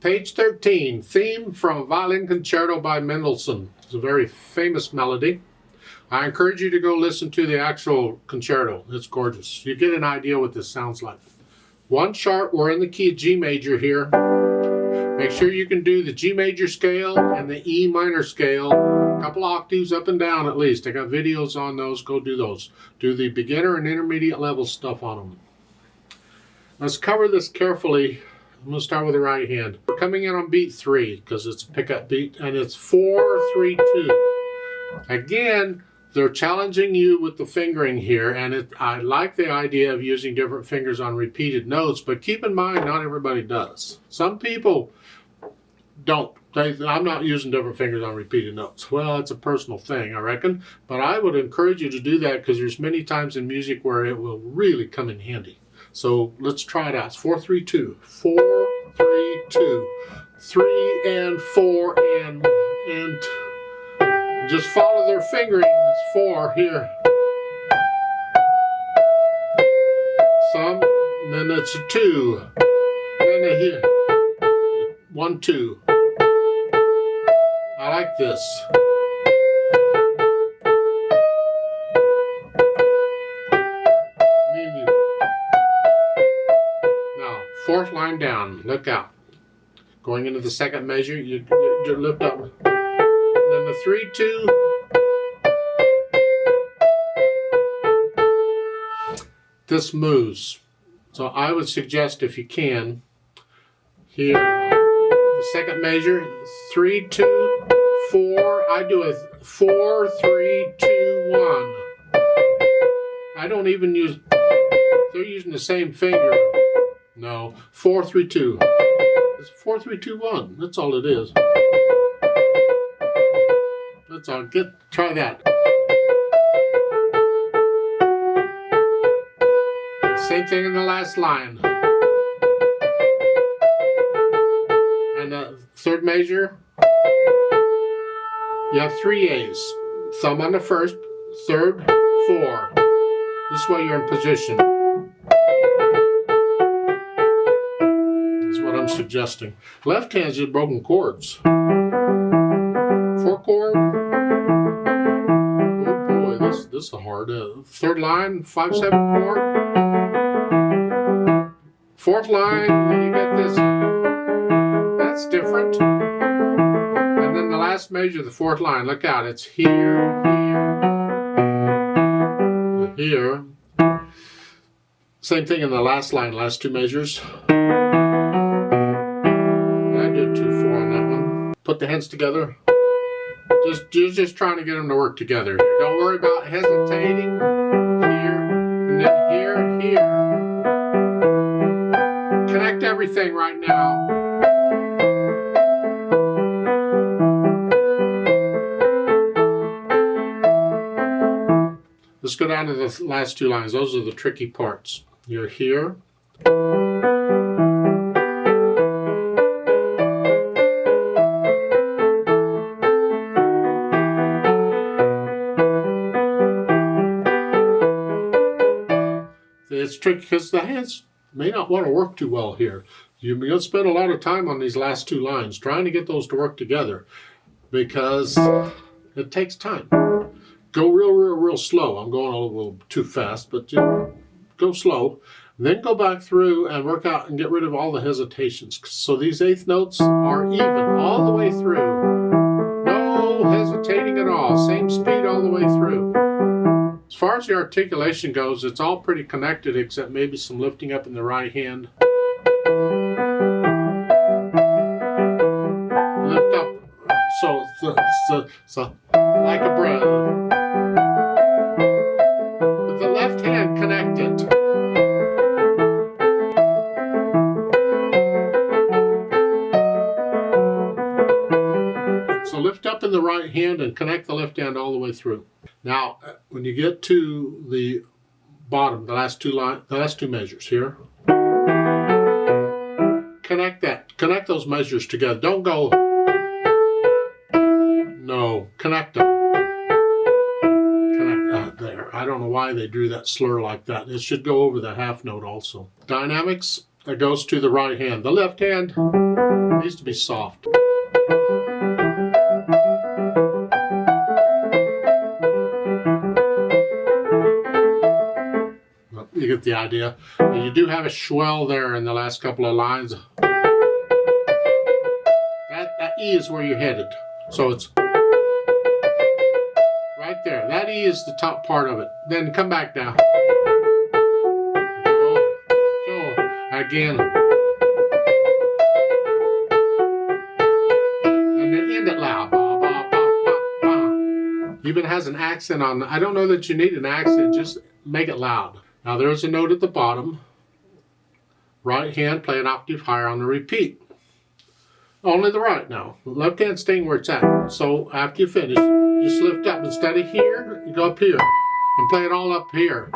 Page 13, theme from Violin Concerto by Mendelssohn. It's a very famous melody. I encourage you to go listen to the actual concerto. It's gorgeous. You get an idea what this sounds like. One sharp, we're in the key of G major here. Make sure you can do the G major scale and the E minor scale. A couple octaves up and down at least. I got videos on those. Go do those. Do the beginner and intermediate level stuff on them. Let's cover this carefully. I'm going to start with the right hand. We're coming in on beat 3 because it's a pickup beat, and it's 4-3-2. Again, they're challenging you with the fingering here, and I like the idea of using different fingers on repeated notes, but keep in mind, not everybody does. Some people don't. I'm not using different fingers on repeated notes. Well, it's a personal thing, I reckon, but I would encourage you to do that because there's many times in music where it will really come in handy. So let's try it out. It's 4-3-2. 4-3-2. 3 and 4 and just follow their fingering. It's 4 here. Some, and then it's a 2. And then here. 1, 2. I like this. Fourth line down, look out. Going into the second measure, you lift up. And then the 3-2. This moves. So I would suggest, if you can, here, the second measure, 3-2, 4. I do a 4-3-2-1. I don't even use, they're using the same finger. No, 4-3-2. It's 4-3-2-1. That's all it is. That's all. Try that. Same thing in the last line. And the third measure, you have 3 A's. Thumb on the first, third, 4. This way you're in position. I'm suggesting. Left hand's just broken chords. 4 chord. Oh boy, this is hard. Third line, 5/7 chord. Fourth line, you get this. That's different. And then the last measure, the fourth line. Look out, it's here, here, here. Same thing in the last line, last 2 measures. Put the hands together. Just trying to get them to work together. Don't worry about hesitating. Here, and then here. Connect everything right now. Let's go down to the last 2 lines. Those are the tricky parts. You're here. It's tricky because the hands may not want to work too well here. You're going to spend a lot of time on these last 2 lines trying to get those to work together because it takes time. Go real slow. I'm going a little too fast, but go slow. Then go back through and work out and get rid of all the hesitations. So these 8th notes are even all the way through. No hesitating at all. Same speed all the way through. As far as the articulation goes, it's all pretty connected except maybe some lifting up in the right hand. Lift up, so like a breath. With the left hand connected. So lift up in the right hand and connect the left hand all the way through. Now, when you get to the bottom, the last 2 measures here, connect those measures together. Don't go, no, connect them. Connect there. I don't know why they drew that slur like that. It should go over the half note also. Dynamics, that goes to the right hand. The left hand needs to be soft. You get the idea. And you do have a swell there in the last couple of lines. That E is where you're headed. So it's right there. That E is the top part of it. Then come back down. Go. Again. And then end it loud. Ba, ba, ba, ba, ba. Even has an accent on. I don't know that you need an accent. Just make it loud. Now there's a note at the bottom. Right hand, play an octave higher on the repeat. Only the right now. The left hand staying where it's at. So after you finish, just lift up. Instead of here, you go up here. And play it all up here.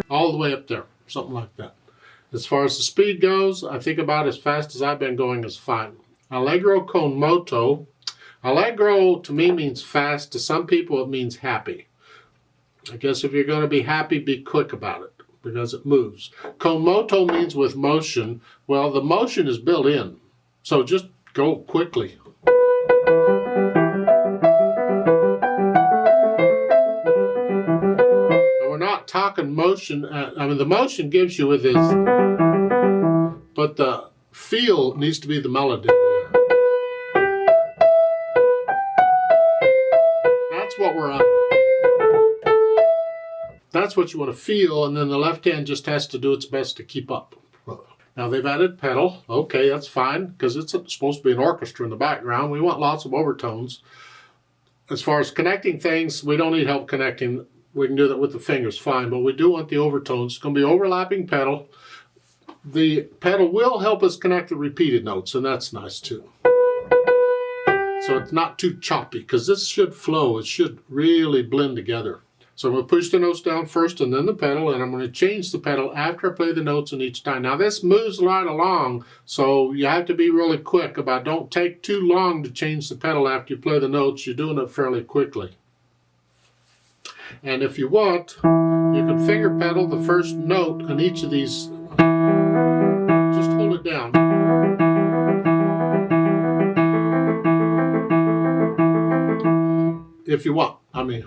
All the way up there. Something like that. As far as the speed goes, I think about as fast as I've been going is fine. Allegro con moto. Allegro to me means fast. To some people it means happy. I guess if you're going to be happy, be quick about it, because it moves. Con moto means with motion. Well, the motion is built in, so just go quickly. And we're not talking motion. I mean, the motion gives you with this, but the feel needs to be the melody. That's what we're on. That's what you want to feel, and then the left hand just has to do its best to keep up. Now they've added pedal. Okay, that's fine, because it's supposed to be an orchestra in the background. We want lots of overtones. As far as connecting things, we don't need help connecting. We can do that with the fingers, fine, but we do want the overtones. It's going to be overlapping pedal. The pedal will help us connect the repeated notes, and that's nice too. So it's not too choppy, because this should flow. It should really blend together. So I'm going to push the notes down first and then the pedal, and I'm going to change the pedal after I play the notes in each time. Now this moves right along, so you have to be really quick about don't take too long to change the pedal after you play the notes. You're doing it fairly quickly. And if you want, you can finger pedal the first note on each of these. Just hold it down. If you want. I mean,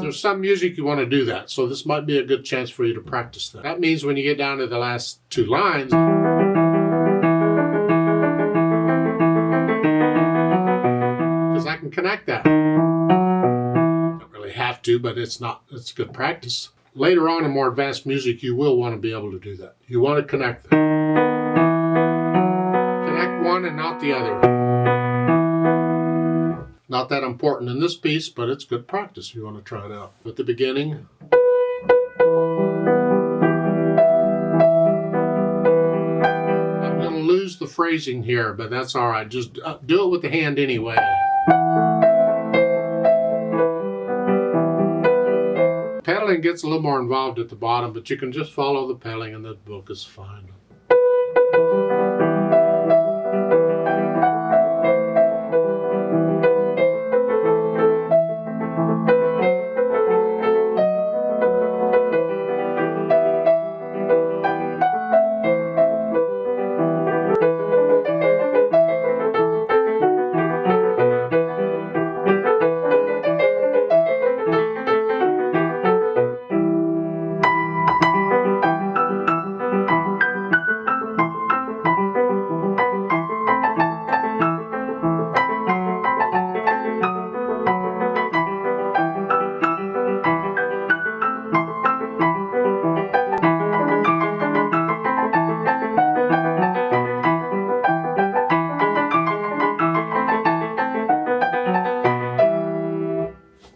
there's some music you want to do that, so this might be a good chance for you to practice that. That means when you get down to the last two lines, because I can connect that. Don't really have to, but it's good practice. Later on in more advanced music, you will want to be able to do that. You want to connect them. Connect one and not the other. Not that important in this piece, but it's good practice if you want to try it out. At the beginning, I'm going to lose the phrasing here, but that's all right. Just do it with the hand anyway. Pedaling gets a little more involved at the bottom, but you can just follow the pedaling and the book is fine.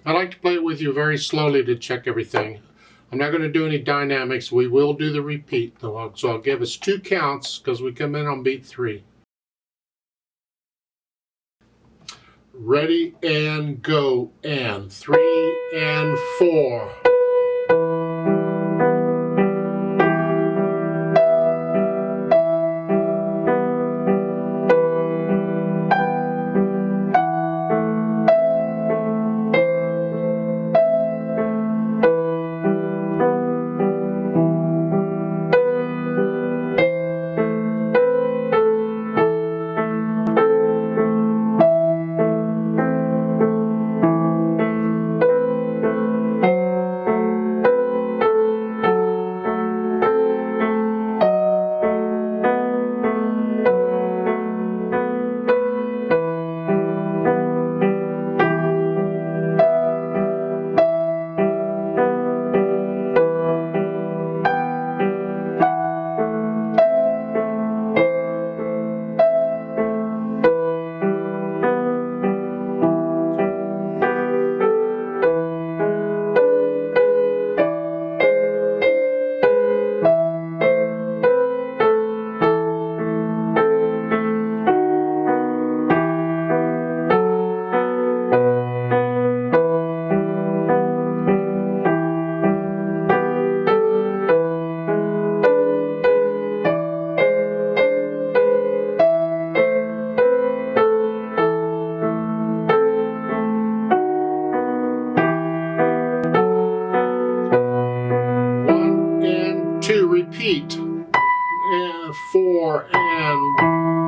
I like to play it with you very slowly to check everything. I'm not going to do any dynamics. We will do the repeat though, so I'll give us 2 counts because we come in on beat 3. Ready and go, and 3 and 4. to repeat, and 4 and